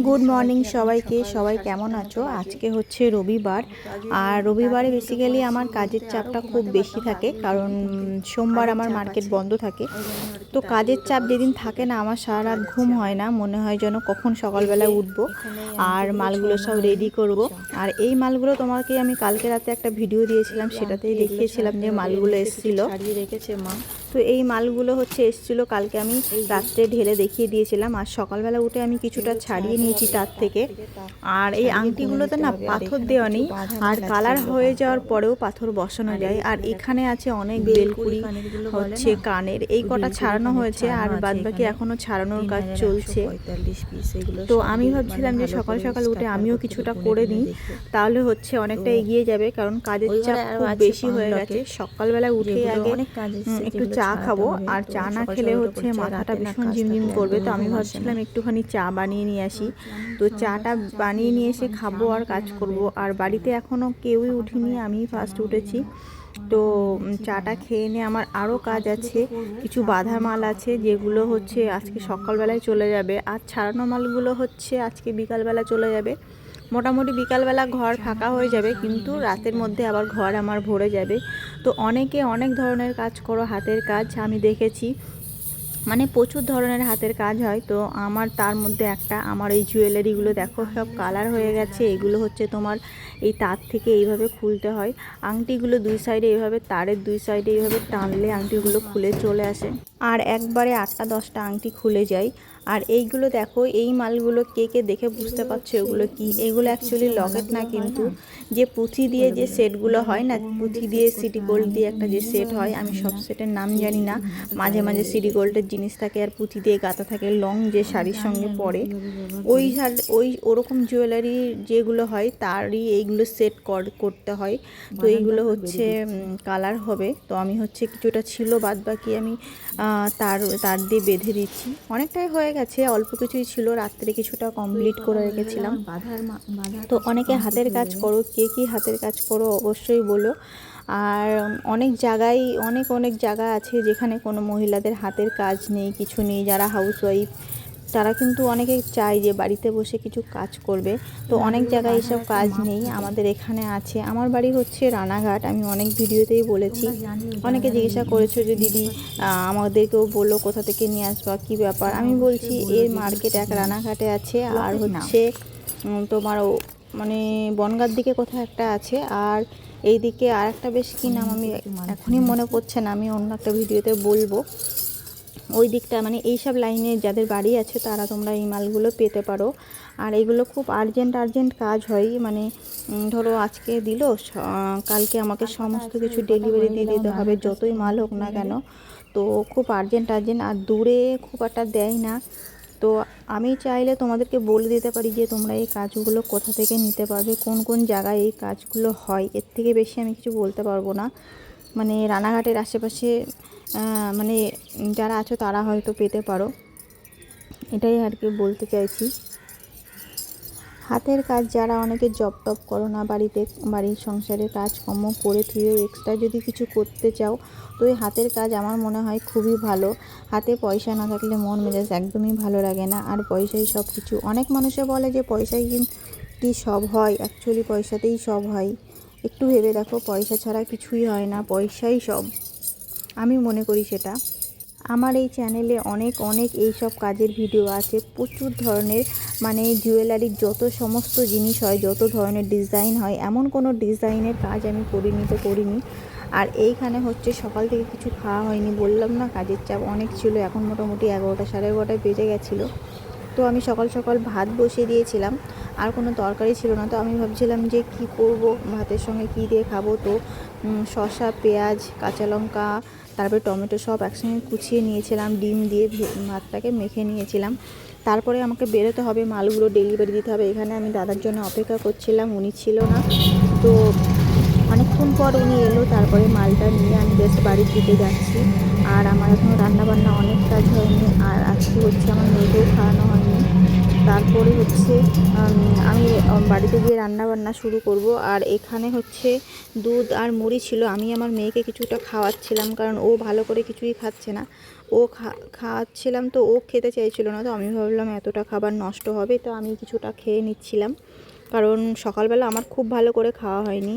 Good morning সবাইকে। সবাই কেমন আছো? আজকে হচ্ছে রবিবার, আর রবিবারে বেসিক্যালি আমার কাজের চাপটা খুব বেশি থাকে, কারণ সোমবার আমার মার্কেট বন্ধ থাকে। তো কাজের চাপ যেদিন থাকে না, আমার সারা রাত ঘুম হয় না, মনে হয় যেন কখন সকালবেলা উঠবো আর মালগুলো সব রেডি করব। আর এই মালগুলো তোমাকে আমি কালকে রাতে একটা ভিডিও দিয়েছিলাম, সেটাতেই দেখিয়েছিলাম যে মালগুলো এসেছিলো। রেখেছে মা। তো এই মালগুলো হচ্ছে এসেছিলো কালকে, আমি রাত্রে ঢেলে দেখিয়ে দিয়েছিলাম। আর সকালবেলা উঠে আমি কিছুটা ছাড়িয়ে নিয়েছি তার থেকে। আর এই আংটিগুলোতে না পাথর দেওয়া নেই, আর কালার হয়ে যাওয়ার পরেও পাথর বসানো যায়। আর এখানে আছে অনেক বেলকুড়ি, হচ্ছে কানের, এই কটা ছাড়ানো হয়েছে, আর বাদবাকি এখনো ছাড়ানোর কাজ চলছে। তো আমি ভাবছিলাম যে সকাল সকাল উঠে আমিও কিছুটা করে নিই, তাহলে হচ্ছে অনেকটা এগিয়ে যাবে, কারণ কাজের চাপ খুব বেশি হয়ে গেছে। সকালবেলা উঠে আগে একটু চা খাবো, আর চা না খেলে হচ্ছে মাথাটা ভীষণ ঝিমঝিম করবে। তো আমি ভাবছিলাম একটুখানি চা বানিয়ে নিয়ে আসি। তো চাটা বানিয়ে নিয়ে এসে খাবো আর কাজ করব। আর বাড়িতে এখনও কেউই উঠিনি, আমি ফার্স্ট উঠেছি। তো চাটা খেয়ে নিয়ে আমার আরও কাজ আছে, কিছু বাঁধা মাল আছে যেগুলো হচ্ছে আজকে সকালবেলায় চলে যাবে, আর ছাড়ানো মালগুলো হচ্ছে আজকে বিকালবেলা চলে যাবে। মোটামুটি বিকালবেলা ঘর ফাঁকা হয়ে যাবে, কিন্তু রাতের মধ্যে আবার ঘর আমার ভরে যাবে। তো অনেকে অনেক ধরনের কাজ করো, হাতের কাজ আমি দেখেছি, মানে প্রচুর ধরনের হাতের কাজ হয়। তো আমার তার মধ্যে একটা, আমার এই জুয়েলারিগুলো দেখো সব কালার হয়ে গেছে। এগুলো হচ্ছে তোমার এই তার থেকে এইভাবে খুলতে হয়। আংটিগুলো দুই সাইডে এইভাবে, তারের দুই সাইডে এইভাবে টানলে আংটিগুলো খুলে চলে আসে, আর একবারে 8টা-10টা আংটি খুলে যায়। আর এইগুলো দেখো, এই মালগুলো কে কে দেখে বুঝতে পারছো এগুলো কি? এগুলো অ্যাকচুয়ালি লকেট না, কিন্তু যে পুঁথি দিয়ে যে সেটগুলো হয় না, পুঁথি দিয়ে সিটি গোল্ড দিয়ে একটা যে সেট হয়, আমি সব সেটের নাম জানি না। মাঝে মাঝে সিটি গোল্ডের জিনিস থাকে আর পুঁথি দিয়ে গাঁথা থাকে, লং যে শাড়ির সঙ্গে পরে, ওই ওরকম জুয়েলারি যেগুলো হয় তারই এইগুলো সেট করতে হয়। তো এইগুলো হচ্ছে কালার হবে। তো আমি হচ্ছে কিছুটা ছিল, বাদ বাকি আমি তার দিয়ে বেঁধে দিচ্ছি। অনেকটাই হয়ে গেছে, অল্প কিছুই ছিল, রাত্রে কিছুটা কমপ্লিট করে রেখেছিলাম। তো অনেকে হাতের কাজ করো, কে কী হাতের কাজ করো অবশ্যই বলো। আর অনেক জায়গায় অনেক জায়গা আছে যেখানে কোনো মহিলাদের হাতের কাজ নেই, কিছু নেই, যারা হাউসওয়াইফ, তারা কিন্তু অনেকে চায় যে বাড়িতে বসে কিছু কাজ করবে। তো অনেক জায়গায় এসব কাজ নেই, আমাদের এখানে আছে। আমার বাড়ি হচ্ছে রানাঘাট, আমি অনেক ভিডিওতেই বলেছি। অনেকে জিজ্ঞাসা করেছো যে দিদি আমাদেরকেও বলো কোথা থেকে নিয়ে আসবা, কী ব্যাপার। আমি বলছি এর মার্কেট এক রানাঘাটে আছে, আর হচ্ছে তোমার মানে বনগাঁর দিকে কোথাও একটা আছে, আর এই দিকে আর একটা বেশ কী নাম আমি এখনই মনে পড়ছে না, আমি অন্য একটা ভিডিওতে বলবো। ওই দিকটা মানে এইসব লাইনে যাদের বাড়ি আছে তারা তোমরা এই মালগুলো পেতে পারো। আর এগুলো খুব আর্জেন্ট কাজ হয়, মানে ধরো আজকে দিল, কালকে আমাকে সমস্ত কিছু ডেলিভারি দিয়ে দিতে হবে, যতই মাল হোক না কেন। তো খুব আর্জেন্ট, আর দূরে খুব একটা দেয় না। তো আমি চাইলে তোমাদেরকে বলে দিতে পারি যে তোমরা এই কাজগুলো কোথা থেকে নিতে পারবে, কোন কোন জায়গায় এই কাজগুলো হয়। এর থেকে বেশি আমি কিছু বলতে পারবো না। মানে রানাঘাটের আশেপাশে মানে যারা আছো তারা হয়তো পেতে পারো, এটাই আর কি বলতে চাইছি। হাতের কাজ যারা অনেকে জব টব করো না, বাড়ির সংসারের কাজকর্ম করে থুয়েও এক্সট্রা যদি কিছু করতে চাও, তো এই হাতের কাজ আমার মনে হয় খুবই ভালো। হাতে পয়সা না থাকলে মন মেজাজ একদমই ভালো লাগে না, আর পয়সাই সব কিছু। অনেক মানুষে বলে যে পয়সাই কি সব হয়, অ্যাকচুয়ালি পয়সাতেই সব হয়। একটু ভেবে দেখো, পয়সা ছাড়া কিছুই হয় না, পয়সাই সব, আমি মনে করি সেটা। আমার এই চ্যানেলে অনেক এইসব কাজের ভিডিও আছে, প্রচুর ধরনের, মানে জুয়েলারির যত সমস্ত জিনিস হয়, যত ধরনের ডিজাইন হয়, এমন কোনো ডিজাইনের কাজ আমি করিনি। আর এইখানে হচ্ছে সকাল থেকে কিছু খাওয়া হয়নি, বললাম না কাজের চাপ অনেক ছিল। এখন মোটামুটি 11টা, সাড়ে 11টায় বেজে গেছিলো। তো আমি সকাল সকাল ভাত বসিয়ে দিয়েছিলাম, আর কোনো তরকারি ছিল না। তো আমি ভাবছিলাম যে কি করব, ভাতের সঙ্গে কি দিয়ে খাবো। তো শসা, পেঁয়াজ, কাঁচা লঙ্কা, তারপরে টমেটো সব একসঙ্গে কুচিয়ে নিয়েছিলাম, ডিম দিয়ে ভাতটাকে মেখে নিয়েছিলাম। তারপরে আমাকে বেরোতে হবে, মালগুলো ডেলিভারি দিতে হবে। এখানে আমি দাদার জন্য অপেক্ষা করছিলাম, উনি ছিল না। তো অনেকক্ষণ পর উনি এলো, তারপরে মালটা নিয়ে আমি জাস্ট বাড়ির দিকে যাচ্ছি। আর আমার এখনও রান্নাবান্না অনেক কাজ হয়নি, আর আজকে হচ্ছে আমার মেয়েকেও খাওয়ানো হয়নি। তার তারপরে হচ্ছে আমি বাড়িতে গিয়ে রান্না বান্না শুরু করব। আর এখানে হচ্ছে দুধ আর মুড়ি ছিল, আমি আমার মেয়েকে কিছুটা খাওয়াচ্ছিলাম, কারণ ও ভালো করে কিছুই খাচ্ছে না। ও খাওয়াচ্ছিলাম তো ও খেতে চাইছিল না, তো আমি ভাবলাম এতটা খাবার নষ্ট হবে, তো আমি কিছুটা খেয়ে নিচ্ছিলাম, কারণ সকালবেলা আমার খুব ভালো করে খাওয়া হয়নি।